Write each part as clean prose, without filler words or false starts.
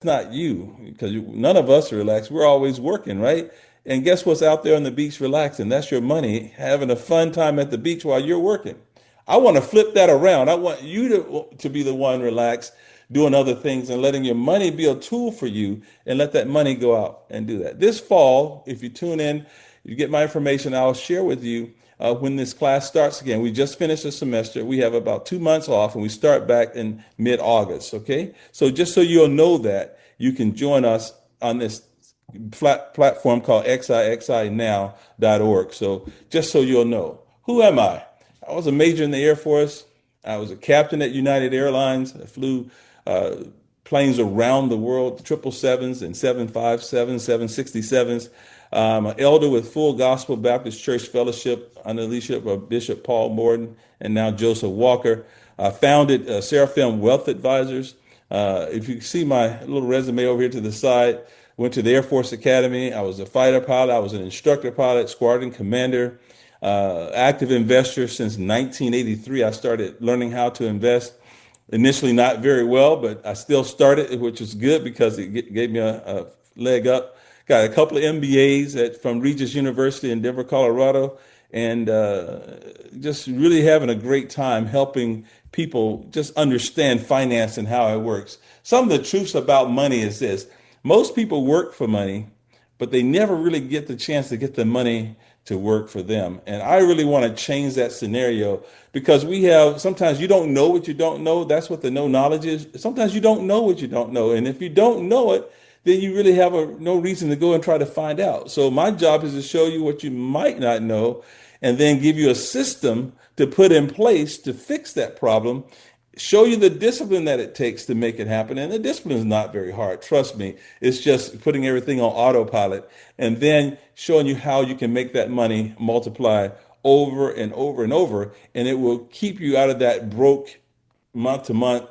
not you, because none of us are relaxed. We're always working, right? And guess what's out there on the beach relaxing? That's your money, having a fun time at the beach while you're working. I want to flip that around. I want you to be the one relaxed, doing other things and letting your money be a tool for you and let that money go out and do that. This fall, if you tune in, you get my information, I'll share with you when this class starts again. We just finished a semester. We have about 2 months off and we start back in mid-August. Okay. So just so you'll know that you can join us on this platform called xixinow.org. So just so you'll know, who am I? I was a major in the Air Force. I was a captain at United Airlines. I flew uh, planes around the world, 777s and 757s, 767s. An elder with Full Gospel Baptist Church Fellowship under the leadership of Bishop Paul Morton and now Joseph Walker. I founded Seraphim Wealth Advisors. If you see my little resume over here to the side, went to the Air Force Academy. I was a fighter pilot. I was an instructor pilot, squadron commander, active investor since 1983. I started learning how to invest. Initially, not very well, but I still started, which was good because it gave me a leg up. Got a couple of MBAs from Regis University in Denver, Colorado, and just really having a great time helping people just understand finance and how it works. Some of the truths about money is this: most people work for money, but they never really get the chance to get the money to work for them. And I really want to change that scenario because sometimes you don't know what you don't know. That's what the no knowledge is. Sometimes you don't know what you don't know. And if you don't know it, then you really have no reason to go and try to find out. So my job is to show you what you might not know and then give you a system to put in place to fix that problem, show you the discipline that it takes to make it happen. And the discipline is not very hard. Trust me. It's just putting everything on autopilot and then showing you how you can make that money multiply over and over and over. And it will keep you out of that broke month to month.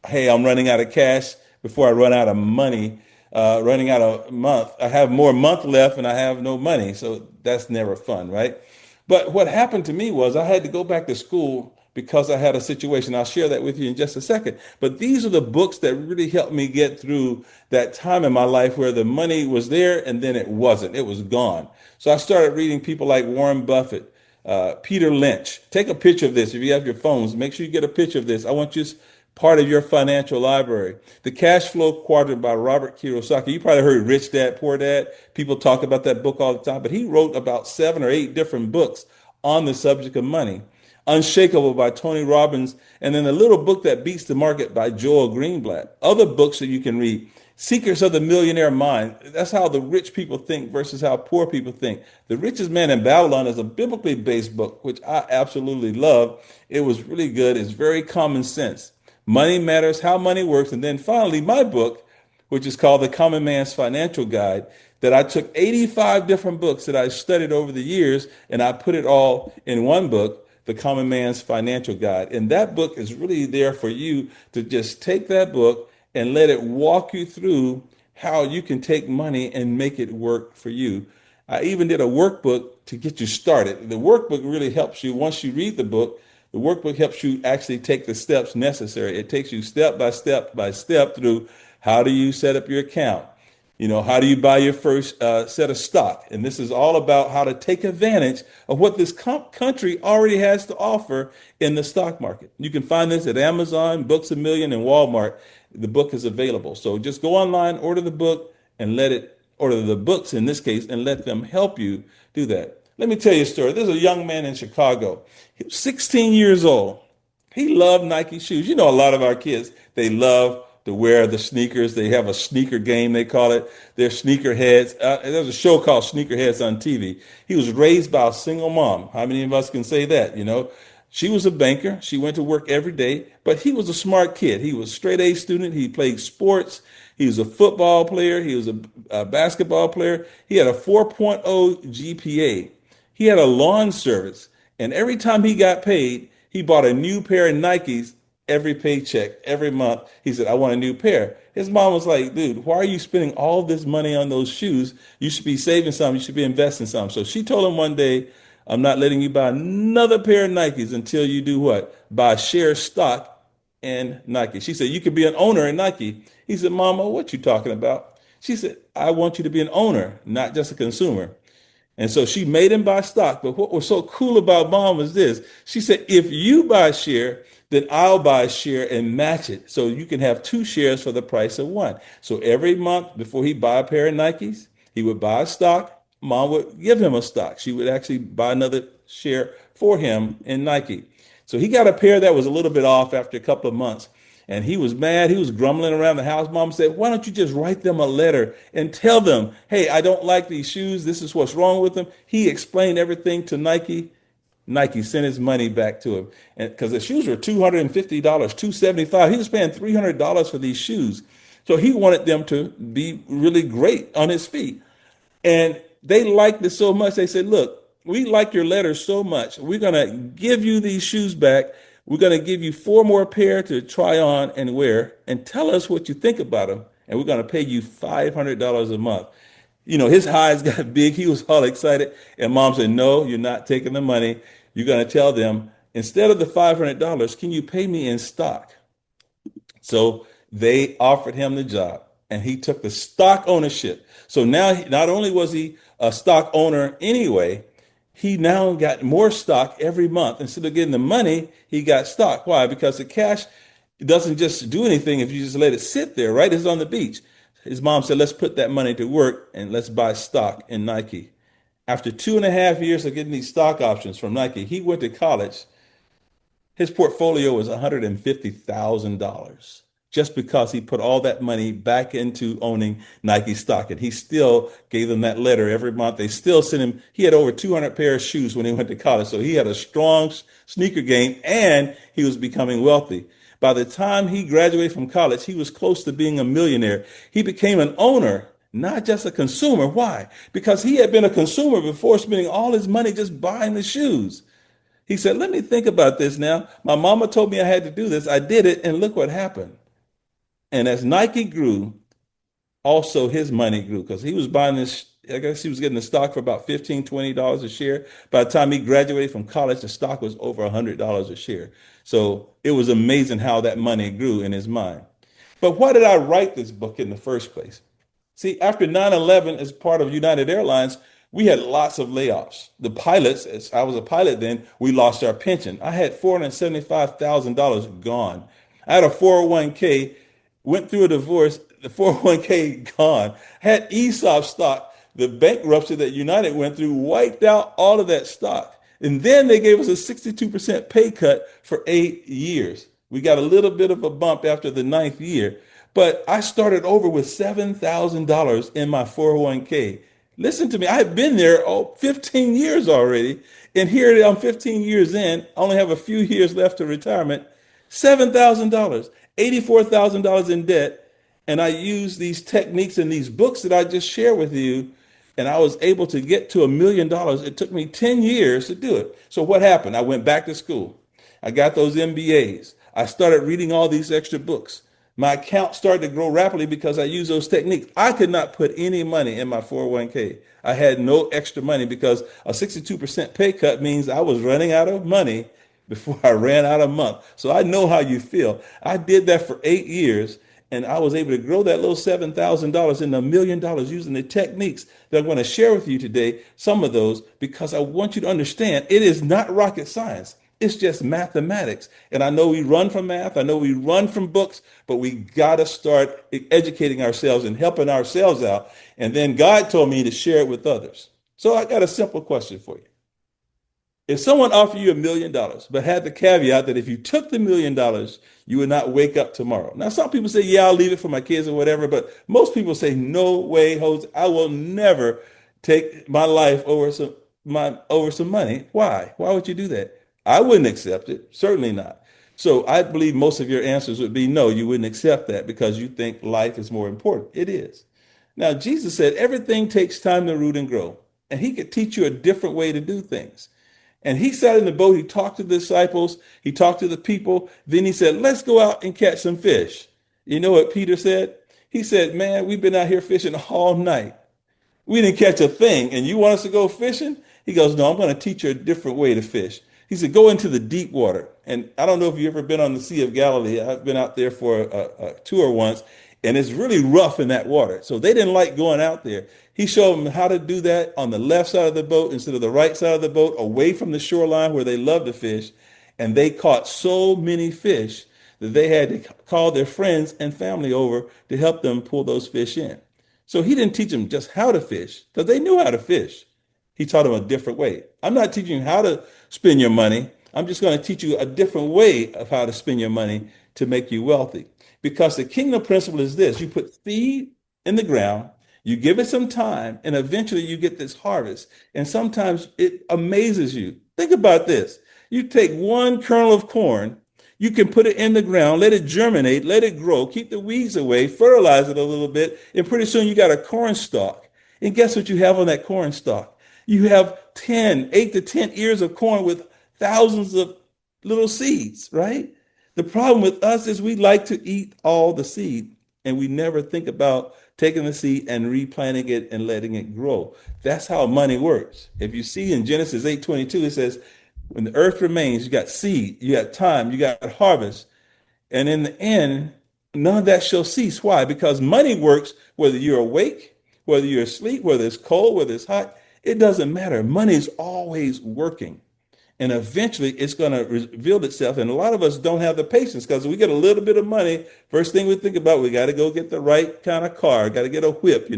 Hey, I'm running out of cash before I run out of money. Running out of month. I have more month left and I have no money. So that's never fun, right? But what happened to me was I had to go back to school because I had a situation. I'll share that with you in just a second. But these are the books that really helped me get through that time in my life where the money was there and then it wasn't. It was gone. So I started reading people like Warren Buffett, Peter Lynch. Take a picture of this. If you have your phones, make sure you get a picture of this. I want you part of your financial library. The Cash Flow Quadrant by Robert Kiyosaki. You probably heard Rich Dad, Poor Dad. People talk about that book all the time, but he wrote about 7 or 8 different books on the subject of money. Unshakable by Tony Robbins, and then a little book that beats the market by Joel Greenblatt. Other books that you can read, Secrets of the Millionaire Mind. That's how the rich people think versus how poor people think. The Richest Man in Babylon is a biblically based book, which I absolutely love. It was really good. It's very common sense. Money Matters, How Money Works. And then finally, my book, which is called The Common Man's Financial Guide, that I took 85 different books that I studied over the years, and I put it all in one book, The Common Man's Financial Guide. And that book is really there for you to just take that book and let it walk you through how you can take money and make it work for you. I even did a workbook to get you started. The workbook really helps you once you read the book. The workbook helps you actually take the steps necessary. It takes you step by step by step through how do you set up your account? How do you buy your first set of stock? And this is all about how to take advantage of what this country already has to offer in the stock market. You can find this at Amazon, Books A Million, and Walmart. The book is available. So just go online, order the book, and order the books in this case, and let them help you do that. Let me tell you a story. There's a young man in Chicago. He was 16 years old. He loved Nike shoes. A lot of our kids, they love to wear the sneakers. They have a sneaker game, they call it. They're sneaker heads. There's a show called Sneaker Heads on TV. He was raised by a single mom. How many of us can say that, She was a banker. She went to work every day, but he was a smart kid. He was a straight A student. He played sports. He was a football player. He was a basketball player. He had a 4.0 GPA. He had a lawn service, and every time he got paid, he bought a new pair of Nikes every paycheck, every month. He said, I want a new pair. His mom was like, dude, why are you spending all this money on those shoes? You should be saving some. You should be investing some. So she told him one day, I'm not letting you buy another pair of Nikes until you do what? Buy share stock in Nike. She said, you could be an owner in Nike. He said, Mama, what you talking about? She said, I want you to be an owner, not just a consumer. And so she made him buy stock. But what was so cool about mom was this. She said, if you buy a share, then I'll buy a share and match it. So you can have two shares for the price of one. So every month before he buy a pair of Nikes, he would buy a stock. Mom would give him a stock. She would actually buy another share for him in Nike. So he got a pair that was a little bit off after a couple of months. And he was mad. He was grumbling around the house. Mom said, why don't you just write them a letter and tell them, hey, I don't like these shoes. This is what's wrong with them. He explained everything to Nike. Nike sent his money back to him. And because the shoes were $250, $275. He was paying $300 for these shoes. So he wanted them to be really great on his feet. And they liked it so much. They said, look, we like your letter so much. We're going to give you these shoes back. We're going to give you four more pair to try on and wear and tell us what you think about them. And we're going to pay you $500 a month. You know, his eyes got big. He was all excited. And mom said, no, you're not taking the money. You're going to tell them, instead of the $500, can you pay me in stock? So they offered him the job and he took the stock ownership. So now not only was he a stock owner anyway, he now got more stock every month. Instead of getting the money, he got stock. Why? Because the cash doesn't just do anything if you just let it sit there, right? It's on the beach. His mom said, let's put that money to work and let's buy stock in Nike. After 2.5 years of getting these stock options from Nike, he went to college. His portfolio was $150,000 just because he put all that money back into owning Nike stock. And he still gave them that letter every month. They still sent him, he had over 200 pair of shoes when he went to college. So he had a strong sneaker game and he was becoming wealthy. By the time he graduated from college, he was close to being a millionaire. He became an owner, not just a consumer. Why? Because he had been a consumer before, spending all his money just buying the shoes. He said, let me think about this now. My mama told me I had to do this. I did it, and look what happened. And as Nike grew, also his money grew because he was buying this. I guess he was getting the stock for about $15, $20 a share. By the time he graduated from college, the stock was over $100 a share. So it was amazing how that money grew in his mind. But why did I write this book in the first place? See, after 9/11, as part of United Airlines, we had lots of layoffs. The pilots, as I was a pilot then, we lost our pension. I had $475,000 gone. I had a 401k, went through a divorce, the 401k gone. Had ESOP stock. The bankruptcy that United went through wiped out all of that stock. And then they gave us a 62% pay cut for 8 years. We got a little bit of a bump after the ninth year. But I started over with $7,000 in my 401k. Listen to me. I had been there 15 years already. And here I'm 15 years in. I only have a few years left to retirement. $7,000, $84,000 in debt. And I used these techniques and these books that I just shared with you. And I was able to get to $1 million. It took me 10 years to do it. So what happened? I went back to school. I got those MBAs. I started reading all these extra books. My account started to grow rapidly because I used those techniques. I could not put any money in my 401k. I had no extra money because a 62% pay cut means I was running out of money before I ran out of month. So I know how you feel. I did that for 8 years and I was able to grow that little $7,000 into $1 million using the techniques that I'm going to share with you today, some of those, because I want you to understand it is not rocket science. It's just mathematics. And I know we run from math. I know we run from books, but we got to start educating ourselves and helping ourselves out. And then God told me to share it with others. So I got a simple question for you. If someone offered you $1 million, but had the caveat that if you took the $1 million, you would not wake up tomorrow. Now, some people say, yeah, I'll leave it for my kids or whatever. But most people say, no way, Jose, I will never take my life over some money. Why? Why would you do that? I wouldn't accept it. Certainly not. So I believe most of your answers would be no, you wouldn't accept that because you think life is more important. It is. Now, Jesus said everything takes time to root and grow, and he could teach you a different way to do things. And he sat in the boat, he talked to the disciples, he talked to the people. Then he said, let's go out and catch some fish. You know what Peter said? He said, man, we've been out here fishing all night. We didn't catch a thing. And you want us to go fishing? He goes, no, I'm going to teach you a different way to fish. He said, go into the deep water. And I don't know if you've ever been on the Sea of Galilee. I've been out there for a tour once. and it's really rough in that water. So they didn't like going out there. He showed them how to do that on the left side of the boat instead of the right side of the boat, away from the shoreline where they love to fish. And they caught so many fish that they had to call their friends and family over to help them pull those fish in. So he didn't teach them just how to fish because they knew how to fish. He taught them a different way. I'm not teaching you how to spend your money. I'm just going to teach you a different way of how to spend your money to make you wealthy. Because the kingdom principle is this: you put seed in the ground, you give it some time, and eventually you get this harvest. And sometimes it amazes you. Think about this. You take one kernel of corn, you can put it in the ground, let it germinate, let it grow, keep the weeds away, fertilize it a little bit, and pretty soon you got a corn stalk. And guess what you have on that corn stalk? You have 8 to 10 ears of corn with thousands of little seeds, right? The problem with us is we like to eat all the seed and we never think about taking the seed and replanting it and letting it grow. That's how money works. If you see in Genesis 8:22, it says, when the earth remains, you got seed, you got time, you got harvest. And in the end, none of that shall cease. Why? Because money works whether you're awake, whether you're asleep, whether it's cold, whether it's hot. It doesn't matter. Money is always working. And eventually it's going to reveal itself. And a lot of us don't have the patience because we get a little bit of money. First thing we think about, we got to go get the right kind of car, got to get a whip,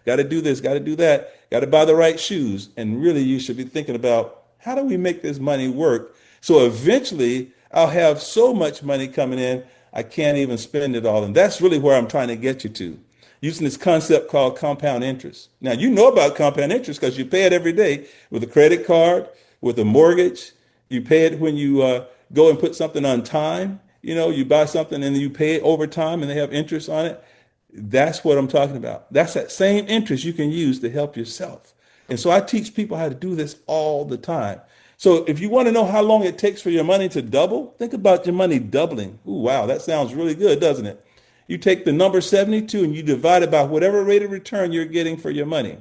got to do this, got to do that, got to buy the right shoes. And really, you should be thinking about how do we make this money work? So eventually I'll have so much money coming in, I can't even spend it all. And that's really where I'm trying to get you to, using this concept called compound interest. Now, you know about compound interest because you pay it every day with a credit card, with a mortgage. You pay it when you go and put something on time. You buy something and you pay it over time and they have interest on it. That's what I'm talking about. That's that same interest you can use to help yourself. And so I teach people how to do this all the time. So if you want to know how long it takes for your money to double, think about your money doubling. Ooh, wow, that sounds really good, doesn't it? You take the number 72 and you divide it by whatever rate of return you're getting for your money.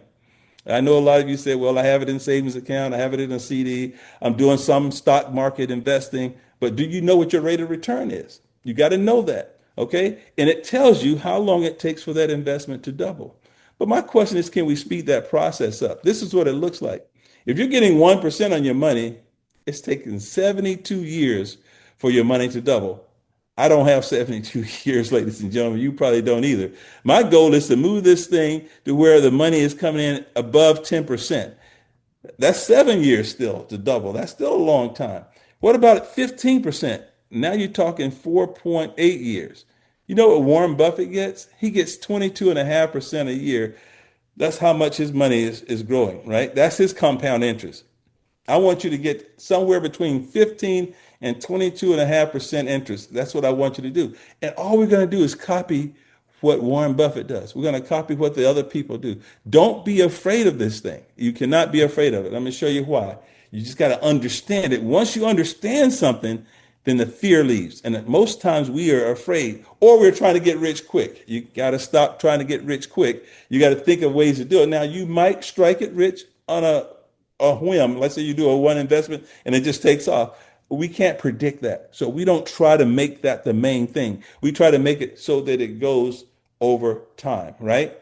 I know a lot of you say, well, I have it in savings account, I have it in a CD, I'm doing some stock market investing, but do you know what your rate of return is? You got to know that, okay? And it tells you how long it takes for that investment to double. But my question is, can we speed that process up? This is what it looks like. If you're getting 1% on your money, it's taking 72 years for your money to double. I don't have 72 years, ladies and gentlemen. You probably don't either. My goal is to move this thing to where the money is coming in above 10%. That's 7 years still to double. That's still a long time. What about 15%? Now you're talking 4.8 years. You know what Warren Buffett gets? He gets 22.5% a year. That's how much his money is growing, right? That's his compound interest. I want you to get somewhere between 15 and 22.5% interest. That's what I want you to do. And all we're going to do is copy what Warren Buffett does. We're going to copy what the other people do. Don't be afraid of this thing. You cannot be afraid of it. Let me show you why. You just got to understand it. Once you understand something, then the fear leaves. And most times we are afraid, or we're trying to get rich quick. You got to stop trying to get rich quick. You got to think of ways to do it. Now, you might strike it rich on a whim. Let's say you do a one investment and it just takes off. We can't predict that. So we don't try to make that the main thing. We try to make it so that it goes over time, right?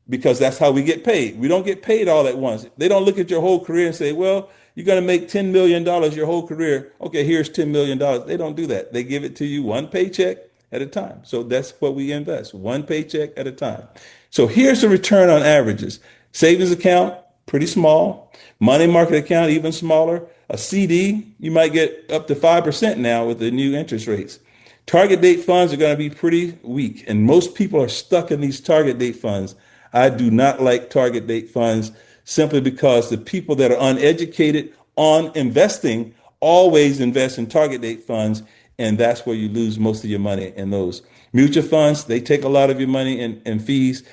Because that's how we get paid. We don't get paid all at once. They don't look at your whole career and say, well, you're going to make $10 million your whole career. Okay, here's $10 million. They don't do that. They give it to you one paycheck at a time. So that's what we invest, one paycheck at a time. So here's the return on averages. Savings account, pretty small. Money market account, even smaller. A CD, you might get up to 5% now with the new interest rates. Target date funds are going to be pretty weak, and most people are stuck in these target date funds. I do not like target date funds simply because the people that are uneducated on investing always invest in target date funds, and that's where you lose most of your money in those. Mutual funds, they take a lot of your money in fees.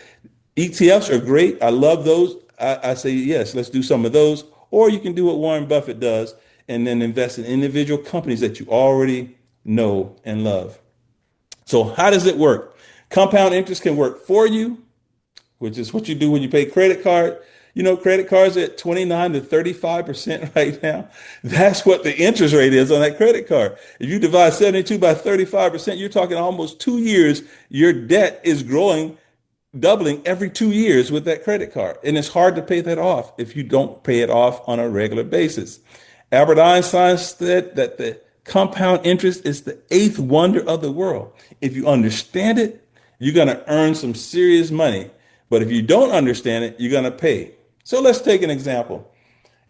ETFs are great. I love those. I say, yes, let's do some of those. Or you can do what Warren Buffett does and then invest in individual companies that you already know and love. So how does it work? Compound interest can work for you which is what you do when you pay credit card. You know, credit cards are at 29 to 35% right now. That's what the interest rate is on that credit card. If you divide 72 by 35%, you're talking almost 2 years. Your debt is growing, doubling every 2 years with that credit card. And it's hard to pay that off if you don't pay it off on a regular basis. Albert Einstein said that the compound interest is the eighth wonder of the world. If you understand it, you're going to earn some serious money. But if you don't understand it, you're going to pay. So let's take an example.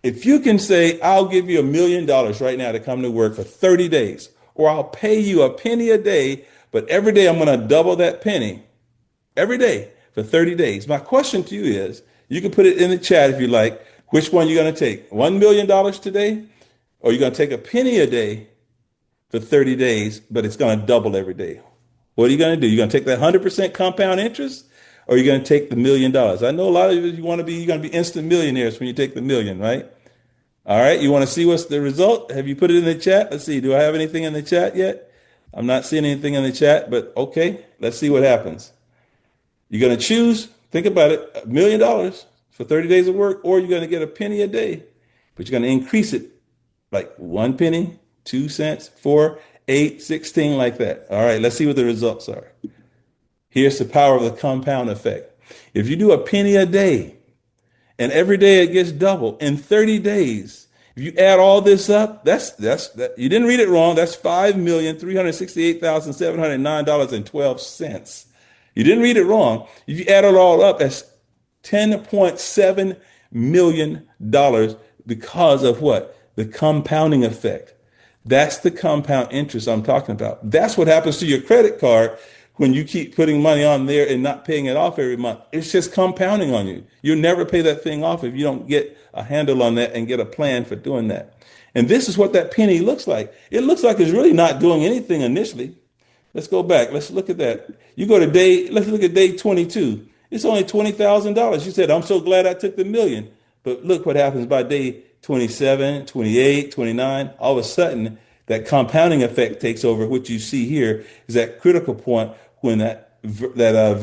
If you can say, I'll give you $1 million right now to come to work for 30 days, or I'll pay you a penny a day, but every day I'm going to double that penny every day for 30 days. My question to you is, you can put it in the chat if you like, which one you're going to take? $1 million today, or you're going to take a penny a day for 30 days, but it's going to double every day. What are you going to do? You're going to take that 100% compound interest, or you're going to take the $1 million? I know a lot of you you're going to be instant millionaires when you take the million, right? All right. You want to see what's the result? Have you put it in the chat? Let's see. Do I have anything in the chat yet? I'm not seeing anything in the chat, but okay. Let's see what happens. You're going to choose, think about it, $1 million for 30 days of work, or you're going to get a penny a day, but you're going to increase it like 1 penny, 2 cents, 4, 8, 16, like that. All right, let's see what the results are. Here's the power of the compound effect. If you do a penny a day and every day it gets double in 30 days, if you add all this up, that's you didn't read it wrong. That's $5,368,709.12. You didn't read it wrong. If you add it all up, that's $10.7 million because of what? The compounding effect. That's the compound interest I'm talking about. That's what happens to your credit card when you keep putting money on there and not paying it off every month. It's just compounding on you. You'll never pay that thing off if you don't get a handle on that and get a plan for doing that. And this is what that penny looks like. It looks like it's really not doing anything initially. Let's go back. Let's look at that. Let's look at day 22. It's only $20,000. You said, I'm so glad I took the million. But look what happens by day 27, 28, 29. All of a sudden, that compounding effect takes over. What you see here is that critical point when that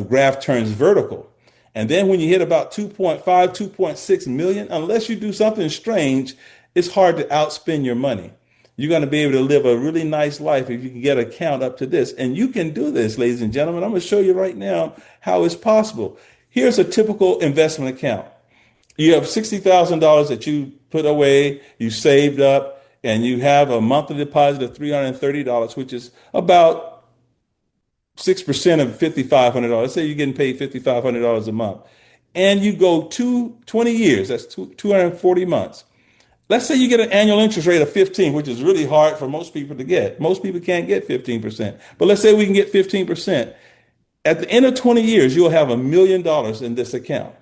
graph turns vertical. And then when you hit about 2.5, 2.6 million, unless you do something strange, it's hard to outspend your money. You're going to be able to live a really nice life if you can get a count up to this. And you can do this, ladies and gentlemen. I'm going to show you right now how it's possible. Here's a typical investment account. You have $60,000 that you put away, you saved up, and you have a monthly deposit of $330, which is about 6% of $5,500. Let's say you're getting paid $5,500 a month. And you go 20 years, that's 240 months. Let's say you get an annual interest rate of 15, which is really hard for most people to get. Most people can't get 15%. But let's say we can get 15%. At the end of 20 years, you'll have $1 million in this account.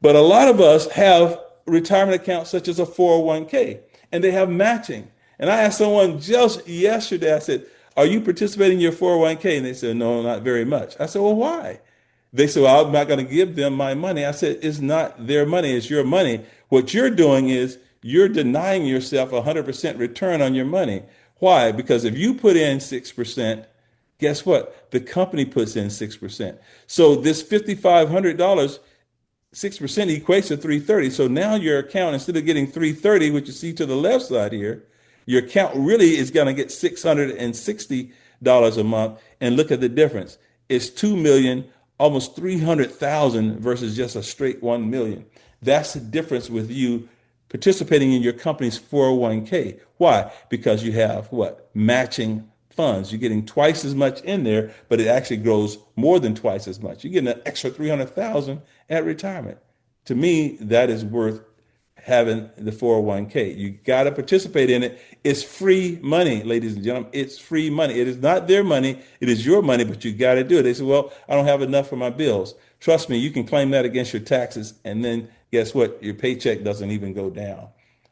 But a lot of us have retirement accounts such as a 401k, and they have matching. And I asked someone just yesterday, I said, are you participating in your 401k? And they said, no, not very much. I said, well, why? They said, well, I'm not going to give them my money. I said, it's not their money, it's your money. What you're doing is you're denying yourself 100% return on your money. Why? Because if you put in 6%, guess what? The company puts in 6%. So this $5,500, 6% equates to 330. So now your account, instead of getting 330, which you see to the left side here, your account really is going to get $660 a month. And look at the difference. It's 2 million, almost 300,000 versus just a straight 1 million. That's the difference with you participating in your company's 401k. Why? Because you have what? Matching funds. You're getting twice as much in there, but it actually grows more than twice as much. You're getting an extra 300,000 at retirement. To me, that is worth having the 401k. You got to participate in it. It's free money, ladies and gentlemen. It's free money. It is not their money. It is your money, but you got to do it. They say, well, I don't have enough for my bills. Trust me, you can claim that against your taxes, and then guess what? Your paycheck doesn't even go down.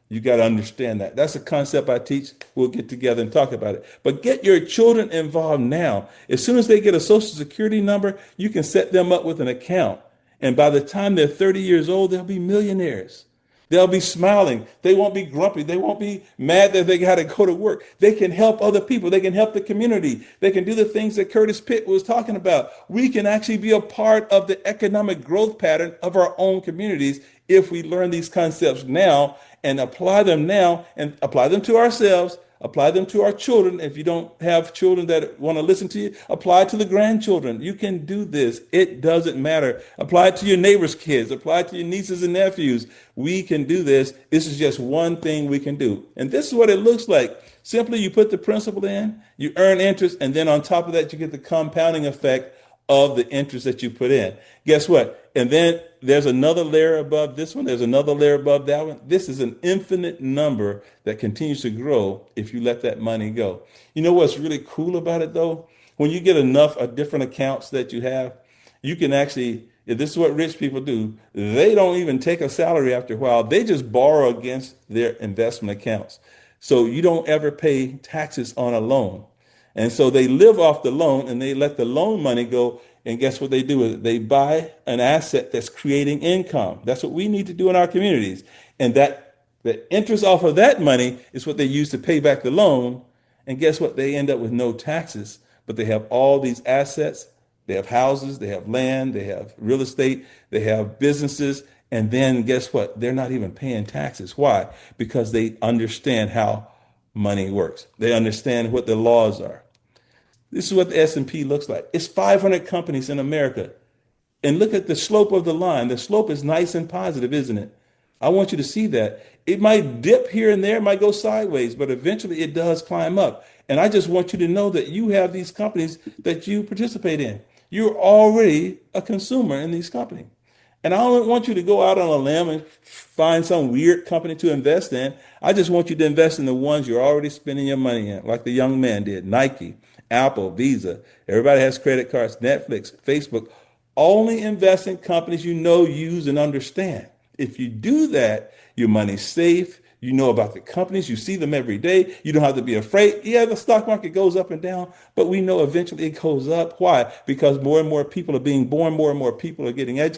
You got to understand that. That's a concept I teach. We'll get together and talk about it. But get your children involved now. As soon as they get a social security number, you can set them up with an account. And by the time they're 30 years old, they'll be millionaires. They'll be smiling. They won't be grumpy. They won't be mad that they got to go to work. They can help other people. They can help the community. They can do the things that Curtis Pitt was talking about. We can actually be a part of the economic growth pattern of our own communities if we learn these concepts now and apply them now and apply them to ourselves. Apply them to our children. If you don't have children that want to listen to you, apply it to the grandchildren. You can do this. It doesn't matter. Apply it to your neighbor's kids. Apply it to your nieces and nephews. We can do this. This is just one thing we can do. And this is what it looks like. Simply, you put the principal in, you earn interest, and then on top of that, you get the compounding effect of the interest that you put in. Guess what? And then there's another layer above this one. There's another layer above that one. This is an infinite number that continues to grow if you let that money go. You know what's really cool about it, though? When you get enough of different accounts that you have, you can actually, if this is what rich people do, they don't even take a salary after a while. They just borrow against their investment accounts. So you don't ever pay taxes on a loan. And so they live off the loan and they let the loan money go. And guess what they do with it? They buy an asset that's creating income. That's what we need to do in our communities. And that the interest off of that money is what they use to pay back the loan. And guess what? They end up with no taxes, but they have all these assets. They have houses, they have land, they have real estate, they have businesses. And then guess what? They're not even paying taxes. Why? Because they understand how money works. They understand what the laws are. This is what the S&P looks like. It's 500 companies in America. And look at the slope of the line. The slope is nice and positive, isn't it? I want you to see that. It might dip here and there, it might go sideways, but eventually it does climb up. And I just want you to know that you have these companies that you participate in. You're already a consumer in these companies. And I don't want you to go out on a limb and find some weird company to invest in. I just want you to invest in the ones you're already spending your money in, like the young man did. Nike, Apple, Visa. Everybody has credit cards, Netflix, Facebook. Only invest in companies you know, use, and understand. If you do that, your money's safe. You know about the companies. You see them every day. You don't have to be afraid. Yeah, the stock market goes up and down, but we know eventually it goes up. Why? Because more and more people are being born. More and more people are getting educated.